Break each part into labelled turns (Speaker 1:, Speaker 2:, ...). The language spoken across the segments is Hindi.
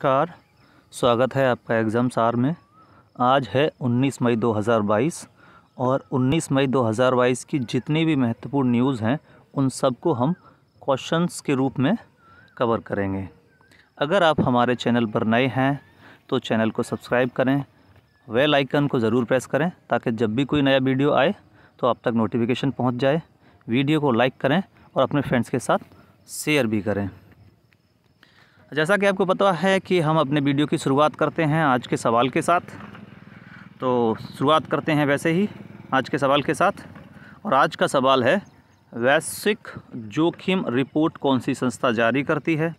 Speaker 1: नमस्कार। स्वागत है आपका एग्ज़ाम सार में। आज है 19 मई 2022 और 19 मई 2022 की जितनी भी महत्वपूर्ण न्यूज़ हैं उन सबको हम क्वेश्चंस के रूप में कवर करेंगे। अगर आप हमारे चैनल पर नए हैं तो चैनल को सब्सक्राइब करें, बेल आइकन को ज़रूर प्रेस करें ताकि जब भी कोई नया वीडियो आए तो आप तक नोटिफिकेशन पहुंच जाए। वीडियो को लाइक करें और अपने फ्रेंड्स के साथ शेयर भी करें। जैसा कि आपको पता है कि हम अपने वीडियो की शुरुआत करते हैं आज के सवाल के साथ, तो शुरुआत करते हैं वैसे ही आज के सवाल के साथ। और आज का सवाल है, वैश्विक जोखिम रिपोर्ट कौन सी संस्था जारी करती है?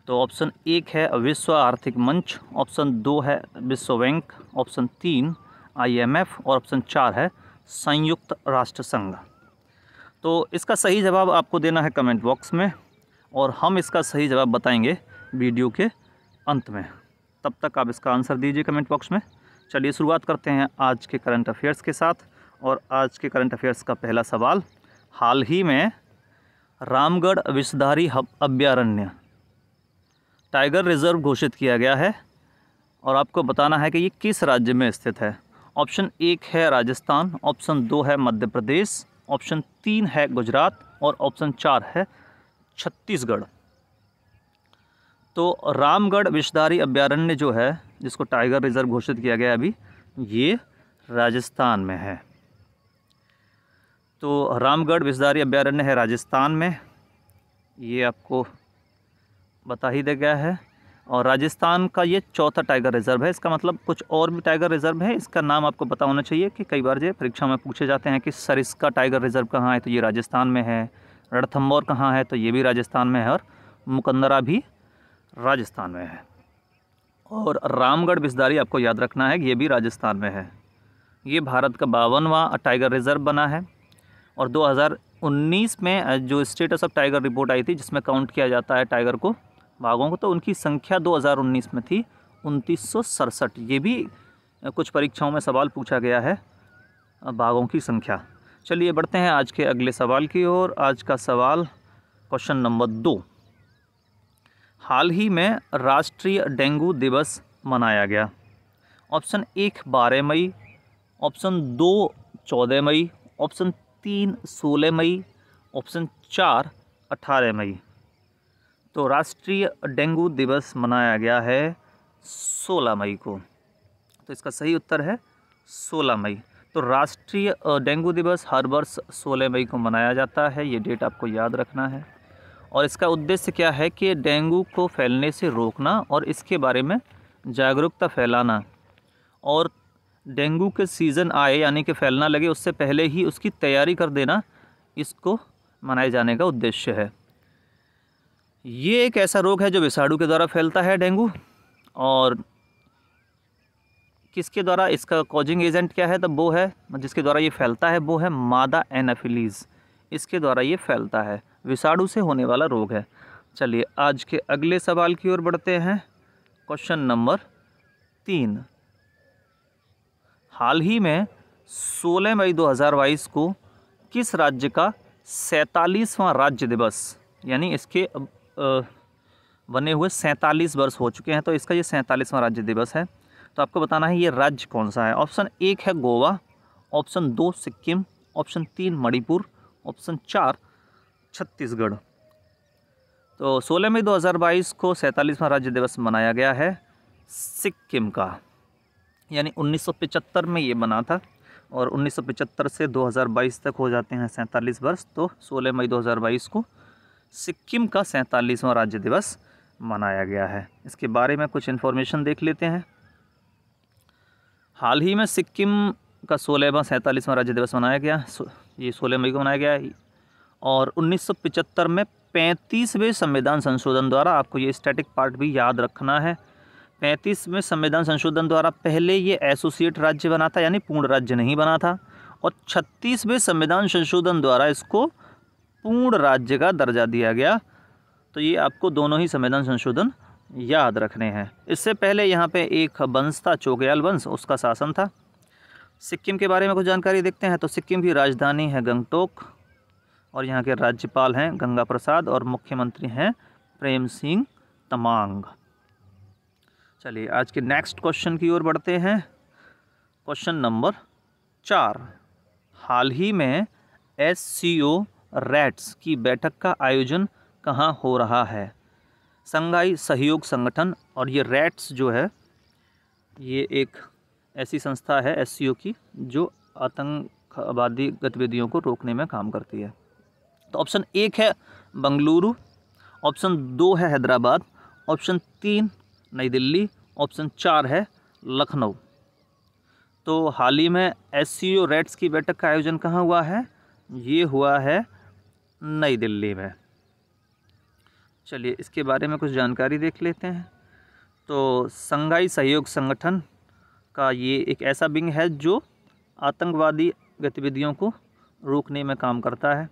Speaker 1: तो ऑप्शन 1 है विश्व आर्थिक मंच, ऑप्शन 2 है विश्व बैंक, ऑप्शन 3 IMF और ऑप्शन 4 है संयुक्त राष्ट्र संघ। तो इसका सही जवाब आपको देना है कमेंट बॉक्स में और हम इसका सही जवाब बताएंगे वीडियो के अंत में। तब तक आप इसका आंसर दीजिए कमेंट बॉक्स में। चलिए शुरुआत करते हैं आज के करंट अफेयर्स के साथ। और आज के करंट अफेयर्स का पहला सवाल, हाल ही में रामगढ़ विषधारी अभयारण्य टाइगर रिजर्व घोषित किया गया है और आपको बताना है कि ये किस राज्य में स्थित है। ऑप्शन 1 है राजस्थान, ऑप्शन 2 है मध्य प्रदेश, ऑप्शन 3 है गुजरात और ऑप्शन 4 है छत्तीसगढ़। तो रामगढ़ विषधारी अभयारण्य जो है, जिसको टाइगर रिजर्व घोषित किया गया अभी, ये राजस्थान में है। तो रामगढ़ विषधारी अभयारण्य है राजस्थान में, ये आपको बता ही दिया गया है। और राजस्थान का ये चौथा टाइगर रिजर्व है। इसका मतलब कुछ और भी टाइगर रिजर्व है, इसका नाम आपको पता होना चाहिए कि कई बार ये परीक्षा में पूछे जाते हैं कि सरिस्का टाइगर रिजर्व कहाँ है, तो ये राजस्थान में है। रणथंभौर कहाँ है, तो ये भी राजस्थान में है। और मुकंदरा भी राजस्थान में है। और रामगढ़ विषधारी आपको याद रखना है कि ये भी राजस्थान में है। ये भारत का 52वां टाइगर रिजर्व बना है। और 2019 में जो स्टेटस ऑफ टाइगर रिपोर्ट आई थी, जिसमें काउंट किया जाता है टाइगर को, बाघों को, तो उनकी संख्या 2019 में थी 2967। ये भी कुछ परीक्षाओं में सवाल पूछा गया है बाघों की संख्या। चलिए बढ़ते हैं आज के अगले सवाल की ओर। आज का सवाल क्वेश्चन नंबर 2, हाल ही में राष्ट्रीय डेंगू दिवस मनाया गया। ऑप्शन 1 12 मई, ऑप्शन 2 14 मई, ऑप्शन 3 16 मई, ऑप्शन 4 18 मई। तो राष्ट्रीय डेंगू दिवस मनाया गया है 16 मई को। तो इसका सही उत्तर है 16 मई। तो राष्ट्रीय डेंगू दिवस हर वर्ष 16 मई को मनाया जाता है। ये डेट आपको याद रखना है। और इसका उद्देश्य क्या है कि डेंगू को फैलने से रोकना और इसके बारे में जागरूकता फैलाना, और डेंगू के सीज़न आए यानी कि फैलना लगे उससे पहले ही उसकी तैयारी कर देना, इसको मनाए जाने का उद्देश्य है। ये एक ऐसा रोग है जो विषाणु के द्वारा फैलता है, डेंगू। और किसके द्वारा, इसका कॉजिंग एजेंट क्या है, तो वो है जिसके द्वारा ये फैलता है वो है मादा एनाफिलीज़। इसके द्वारा ये फैलता है, विषाणु से होने वाला रोग है। चलिए आज के अगले सवाल की ओर बढ़ते हैं। क्वेश्चन नंबर 3, हाल ही में 16 मई 2022 को किस राज्य का 47वां राज्य दिवस, यानी इसके बने हुए 47 वर्ष हो चुके हैं, तो इसका ये 47वां राज्य दिवस है। तो आपको बताना है ये राज्य कौन सा है। ऑप्शन 1 है Goa, option 2 Sikkim, option 3 Manipur, option 4 Chhattisgarh. तो 16 मई 2022 को 47वां राज्य दिवस मनाया गया है सिक्किम का, यानी 1975 में ये बना था। और 1975 से 2022 तक हो जाते हैं 47 वर्ष। तो 16 मई 2022 को सिक्किम का 47वां राज्य दिवस मनाया गया है। इसके बारे में कुछ इन्फॉर्मेशन देख लेते हैं। हाल ही में सिक्किम का 16वां 47वां राज्य दिवस मनाया गया, ये 16 मई को मनाया गया है। और 1975 में 35वें संविधान संशोधन द्वारा, आपको ये स्टैटिक पार्ट भी याद रखना है, 35वें संविधान संशोधन द्वारा पहले ये एसोसिएट राज्य बना था, यानी पूर्ण राज्य नहीं बना था। और 36वें संविधान संशोधन द्वारा इसको पूर्ण राज्य का दर्जा दिया गया। तो ये आपको दोनों ही संविधान संशोधन याद रखने हैं। इससे पहले यहाँ पे एक वंश था, चोग्याल वंश, उसका शासन था। सिक्किम के बारे में कुछ जानकारी देखते हैं। तो सिक्किम की राजधानी है गंगटोक और यहाँ के राज्यपाल हैं गंगा प्रसाद और मुख्यमंत्री हैं प्रेम सिंह तमांग। चलिए आज के नेक्स्ट क्वेश्चन की ओर बढ़ते हैं। क्वेश्चन नंबर 4, हाल ही में SCO रैट्स की बैठक का आयोजन कहाँ हो रहा है? शंघाई सहयोग संगठन। और ये रैट्स जो है ये एक ऐसी संस्था है SCO की जो आतंकवादी गतिविधियों को रोकने में काम करती है। तो ऑप्शन 1 है बंगलुरु, ऑप्शन 2 है हैदराबाद, ऑप्शन 3 नई दिल्ली, ऑप्शन 4 है लखनऊ। तो हाल ही में SCO रैट्स की बैठक का आयोजन कहाँ हुआ है? ये हुआ है नई दिल्ली में। चलिए इसके बारे में कुछ जानकारी देख लेते हैं। तो शंघाई सहयोग संगठन का ये एक ऐसा विंग है जो आतंकवादी गतिविधियों को रोकने में काम करता है।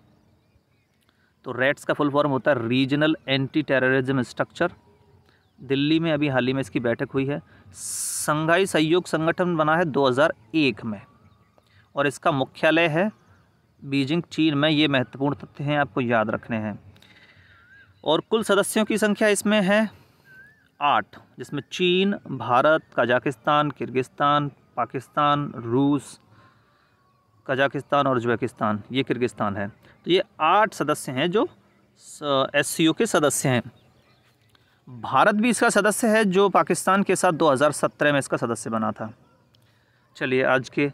Speaker 1: तो रैट्स का फुल फॉर्म होता है regional anti terrorism structure. Delhi में अभी हाल ही में इसकी बैठक हुई है। शंघाई सहयोग संगठन बना है 2001 में और इसका मुख्यालय है बीजिंग, चीन में। ये महत्वपूर्ण तथ्य हैं, आपको याद रखने हैं। और कुल सदस्यों की संख्या इसमें है 8, जिसमें चीन, भारत, कजाकिस्तान, किर्गिस्तान, पाकिस्तान, रूस, कजाकिस्तान और उज्बेकिस्तान, ये किर्गिस्तान है। तो ये 8 सदस्य हैं जो SCO के सदस्य हैं। भारत भी इसका सदस्य है जो पाकिस्तान के साथ 2017 में इसका सदस्य बना था। चलिए आज के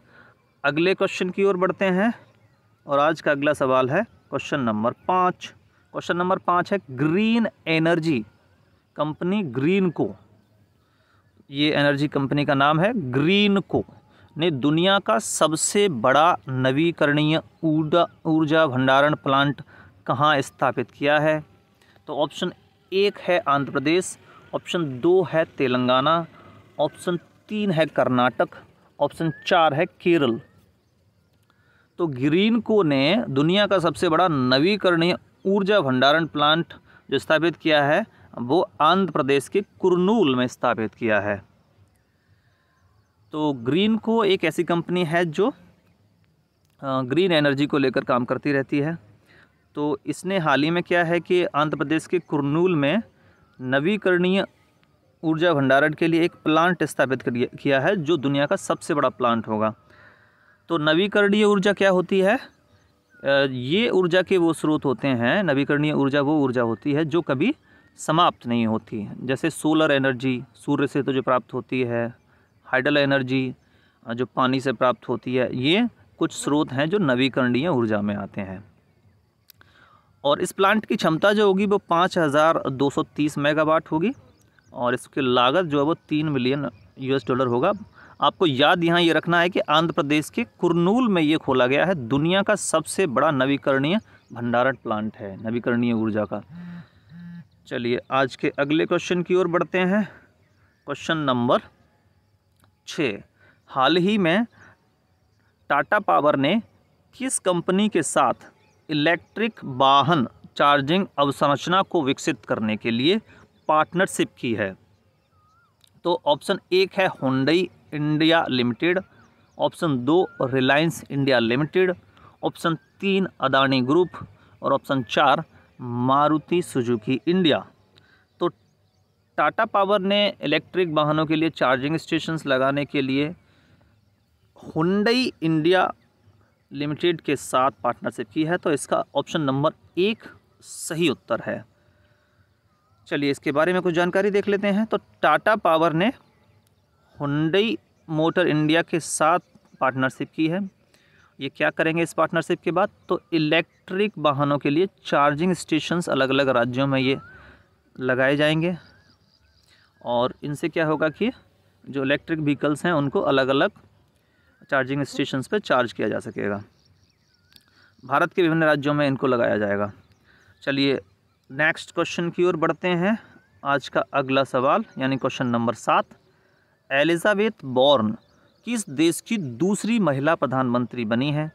Speaker 1: अगले क्वेश्चन की ओर बढ़ते हैं और आज का अगला सवाल है क्वेश्चन नंबर 5। क्वेश्चन नंबर 5 है ग्रीन एनर्जी कंपनी ग्रीनको, ये एनर्जी कंपनी का नाम है ग्रीनको, ने दुनिया का सबसे बड़ा नवीकरणीय ऊर्जा भंडारण प्लांट कहाँ स्थापित किया है? तो ऑप्शन 1 है आंध्र प्रदेश, ऑप्शन 2 है तेलंगाना, ऑप्शन 3 है कर्नाटक, ऑप्शन 4 है केरल। तो ग्रीनको ने दुनिया का सबसे बड़ा नवीकरणीय ऊर्जा भंडारण प्लांट जो स्थापित किया है वो आंध्र प्रदेश के कुरनूल में स्थापित किया है। तो ग्रीनको एक ऐसी कंपनी है जो ग्रीन एनर्जी को लेकर काम करती रहती है। तो इसने हाल ही में क्या है कि आंध्र प्रदेश के कुरनूल में नवीकरणीय ऊर्जा भंडारण के लिए एक प्लांट स्थापित किया है जो दुनिया का सबसे बड़ा प्लांट होगा। तो नवीकरणीय ऊर्जा क्या होती है? ये ऊर्जा के वो स्रोत होते हैं, नवीकरणीय ऊर्जा वो ऊर्जा होती है जो कभी समाप्त नहीं होती। जैसे सोलर एनर्जी सूर्य से तो जो प्राप्त होती है, हाइडल एनर्जी जो पानी से प्राप्त होती है, ये कुछ स्रोत हैं जो नवीकरणीय ऊर्जा में आते हैं। और इस प्लांट की क्षमता जो होगी वो 5230 मेगावाट होगी और इसकी लागत जो है वो $3 मिलियन होगा। आपको याद यहाँ ये रखना है कि आंध्र प्रदेश के कुरनूल में ये खोला गया है, दुनिया का सबसे बड़ा नवीकरणीय भंडारण प्लांट है नवीकरणीय ऊर्जा का। चलिए आज के अगले क्वेश्चन की ओर बढ़ते हैं। क्वेश्चन नंबर 6, हाल ही में टाटा पावर ने किस कंपनी के साथ इलेक्ट्रिक वाहन चार्जिंग अवसंरचना को विकसित करने के लिए पार्टनरशिप की है? तो ऑप्शन 1 है Hyundai India limited, option 2 Reliance India limited, option 3 Adani group और ऑप्शन 4 मारुति सुजुकी इंडिया। तो टाटा पावर ने इलेक्ट्रिक वाहनों के लिए चार्जिंग स्टेशंस लगाने के लिए हुंडई इंडिया लिमिटेड के साथ पार्टनरशिप की है। तो इसका ऑप्शन नंबर 1 सही उत्तर है। चलिए इसके बारे में कुछ जानकारी देख लेते हैं। तो टाटा पावर ने हुंडई मोटर इंडिया के साथ पार्टनरशिप की है। ये क्या करेंगे इस पार्टनरशिप के बाद? तो इलेक्ट्रिक वाहनों के लिए चार्जिंग स्टेशंस अलग अलग राज्यों में ये लगाए जाएंगे और इनसे क्या होगा कि जो इलेक्ट्रिक व्हीकल्स हैं उनको अलग अलग चार्जिंग स्टेशंस पे चार्ज किया जा सकेगा। भारत के विभिन्न राज्यों में इनको लगाया जाएगा। चलिए नेक्स्ट क्वेश्चन की ओर बढ़ते हैं। आज का अगला सवाल यानी क्वेश्चन नंबर 7, एलिजाबेथ वॉर्न किस देश की दूसरी महिला प्रधानमंत्री बनी है?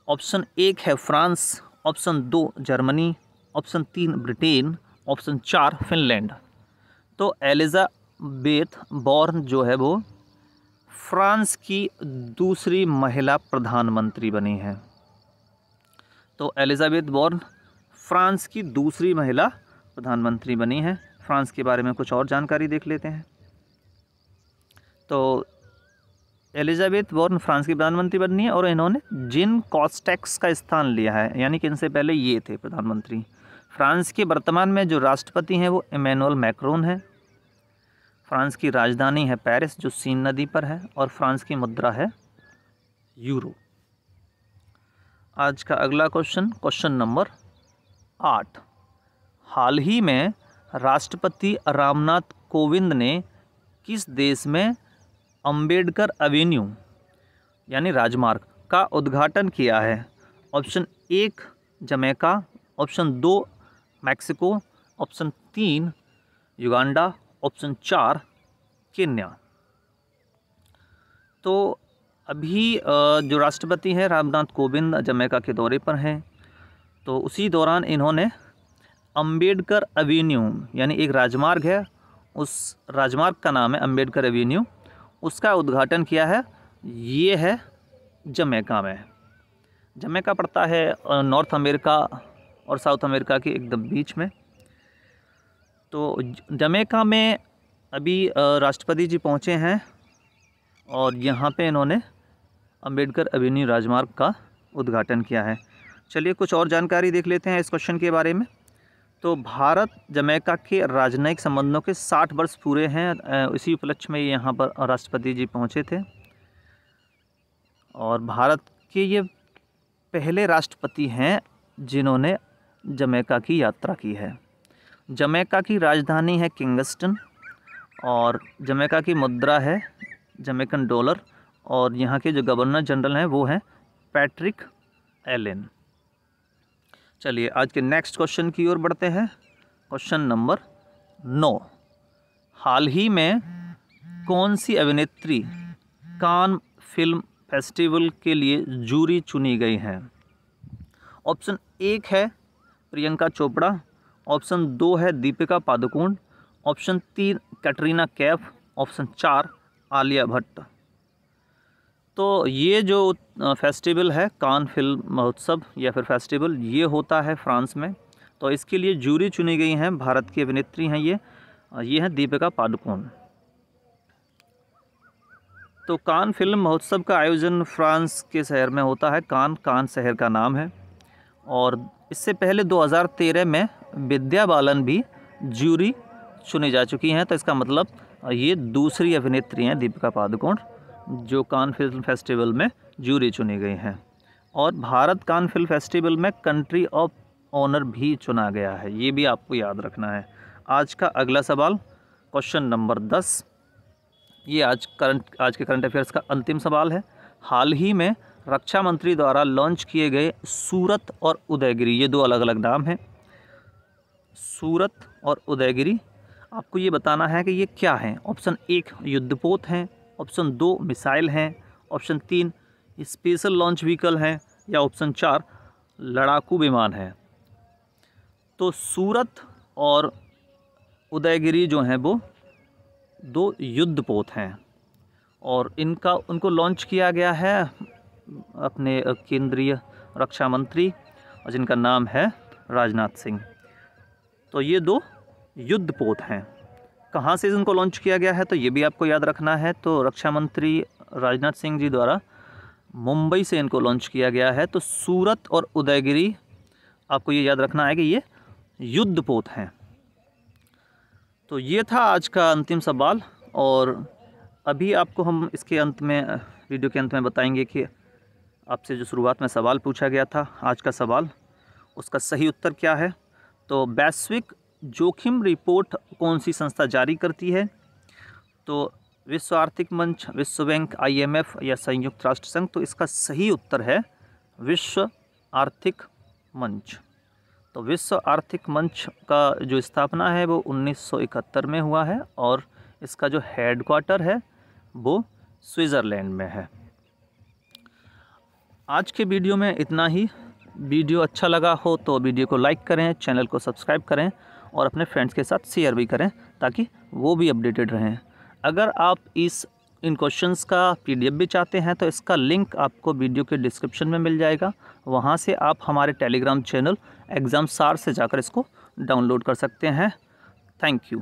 Speaker 1: ऑप्शन 1 है France, option 2 Germany, option 3 Britain, option 4 Finland. तो एलिजाबेथ वॉर्न जो है वो फ्रांस की दूसरी महिला प्रधानमंत्री बनी है। तो एलिजाबेथ वॉर्न फ्रांस की दूसरी महिला प्रधानमंत्री बनी है। फ्रांस के बारे में कुछ और जानकारी देख लेते हैं। तो एलिजाबेथ वॉर्न फ्रांस की प्रधानमंत्री बनी है और इन्होंने जीन कास्टेक्स का स्थान लिया है, यानी कि इनसे पहले ये थे प्रधानमंत्री। फ्रांस के वर्तमान में जो राष्ट्रपति हैं वो इमैनुअल मैक्रोन है। फ्रांस की राजधानी है पेरिस जो सीन नदी पर है और फ्रांस की मुद्रा है यूरो। आज का अगला क्वेश्चन नंबर 8। हाल ही में राष्ट्रपति रामनाथ कोविंद ने किस देश में अंबेडकर एवेन्यू यानी राजमार्ग का उद्घाटन किया है? Option 1 Jamaica, option 2 Mexico, option 3 Uganda, option 4 Kenya. तो अभी जो राष्ट्रपति हैं रामनाथ कोविंद जमैका के दौरे पर हैं, तो उसी दौरान इन्होंने अंबेडकर एवेन्यू यानी एक राजमार्ग है, उस राजमार्ग का नाम है अंबेडकर एवेन्यू, उसका उद्घाटन किया है। ये है जमैका में। जमैका पड़ता है नॉर्थ अमेरिका और साउथ अमेरिका के एकदम बीच में। तो जमैका में अभी राष्ट्रपति जी पहुँचे हैं और यहाँ पे इन्होंने अंबेडकर एवेन्यू राजमार्ग का उद्घाटन किया है। चलिए कुछ और जानकारी देख लेते हैं इस क्वेश्चन के बारे में। तो भारत जमैका के राजनयिक संबंधों के 60 वर्ष पूरे हैं। इसी उपलक्ष्य में यहाँ पर राष्ट्रपति जी पहुँचे थे और भारत के ये पहले राष्ट्रपति हैं जिन्होंने जमैका की यात्रा की है। जमैका की राजधानी है किंगस्टन और जमैका की मुद्रा है जमैकन डॉलर और यहाँ के जो गवर्नर जनरल हैं वो हैं पैट्रिक एलेन। चलिए आज के नेक्स्ट क्वेश्चन की ओर बढ़ते हैं। Question number 9। हाल ही में कौन सी अभिनेत्री कान फिल्म फेस्टिवल के लिए जूरी चुनी गई हैं? ऑप्शन 1 है प्रियंका चोपड़ा, ऑप्शन 2 है दीपिका पादुकोण, ऑप्शन 3 कैटरीना कैफ, ऑप्शन 4 आलिया भट्ट। तो ये जो फेस्टिवल है कान फिल्म महोत्सव या फिर फेस्टिवल, ये होता है फ्रांस में। तो इसके लिए जूरी चुनी गई हैं, भारत की अभिनेत्री हैं ये हैं दीपिका पादुकोण। तो कान फिल्म महोत्सव का आयोजन फ्रांस के शहर में होता है। कान शहर का नाम है और इससे पहले 2013 में विद्या बालन भी जूरी चुनी जा चुकी हैं। तो इसका मतलब ये दूसरी अभिनेत्री हैं दीपिका पादुकोण जो कान फिल्म फेस्टिवल में जूरी चुनी गई हैं। और भारत कान फिल्म फेस्टिवल में कंट्री ऑफ ऑनर भी चुना गया है, ये भी आपको याद रखना है। आज का अगला सवाल क्वेश्चन नंबर 10, ये आज के करंट अफेयर्स का अंतिम सवाल है। हाल ही में रक्षा मंत्री द्वारा लॉन्च किए गए सूरत और उदयगिरी, ये 2 अलग अलग नाम हैं। सूरत और उदयगिरी, आपको ये बताना है कि ये क्या हैं। ऑप्शन 1 युद्धपोत हैं, ऑप्शन 2 मिसाइल हैं, ऑप्शन 3 स्पेशल लॉन्च व्हीकल हैं या ऑप्शन 4 लड़ाकू विमान है। तो सूरत और उदयगिरी जो हैं वो 2 युद्धपोत हैं और उनको लॉन्च किया गया है अपने केंद्रीय रक्षा मंत्री और जिनका नाम है राजनाथ सिंह। तो ये 2 युद्धपोत हैं। कहाँ से इनको लॉन्च किया गया है तो ये भी आपको याद रखना है। तो रक्षा मंत्री राजनाथ सिंह जी द्वारा मुंबई से इनको लॉन्च किया गया है। तो सूरत और उदयगिरी आपको ये याद रखना है कि ये युद्धपोत हैं। तो ये था आज का अंतिम सवाल और अभी आपको हम इसके अंत में वीडियो के अंत में बताएंगे कि आपसे जो शुरुआत में सवाल पूछा गया था आज का सवाल, उसका सही उत्तर क्या है। तो वैश्विक जोखिम रिपोर्ट कौन सी संस्था जारी करती है? तो विश्व आर्थिक मंच, विश्व बैंक, IMF या संयुक्त राष्ट्र संघ। तो इसका सही उत्तर है विश्व आर्थिक मंच। तो विश्व आर्थिक मंच का जो स्थापना है वो 1971 में हुआ है और इसका जो हेडक्वार्टर है वो स्विट्ज़रलैंड में है। आज के वीडियो में इतना ही। वीडियो अच्छा लगा हो तो वीडियो को लाइक करें, चैनल को सब्सक्राइब करें और अपने फ्रेंड्स के साथ शेयर भी करें ताकि वो भी अपडेटेड रहें। अगर आप इन क्वेश्चंस का PDF भी चाहते हैं तो इसका लिंक आपको वीडियो के डिस्क्रिप्शन में मिल जाएगा। वहाँ से आप हमारे टेलीग्राम चैनल एग्ज़ाम सार से जाकर इसको डाउनलोड कर सकते हैं। Thank you.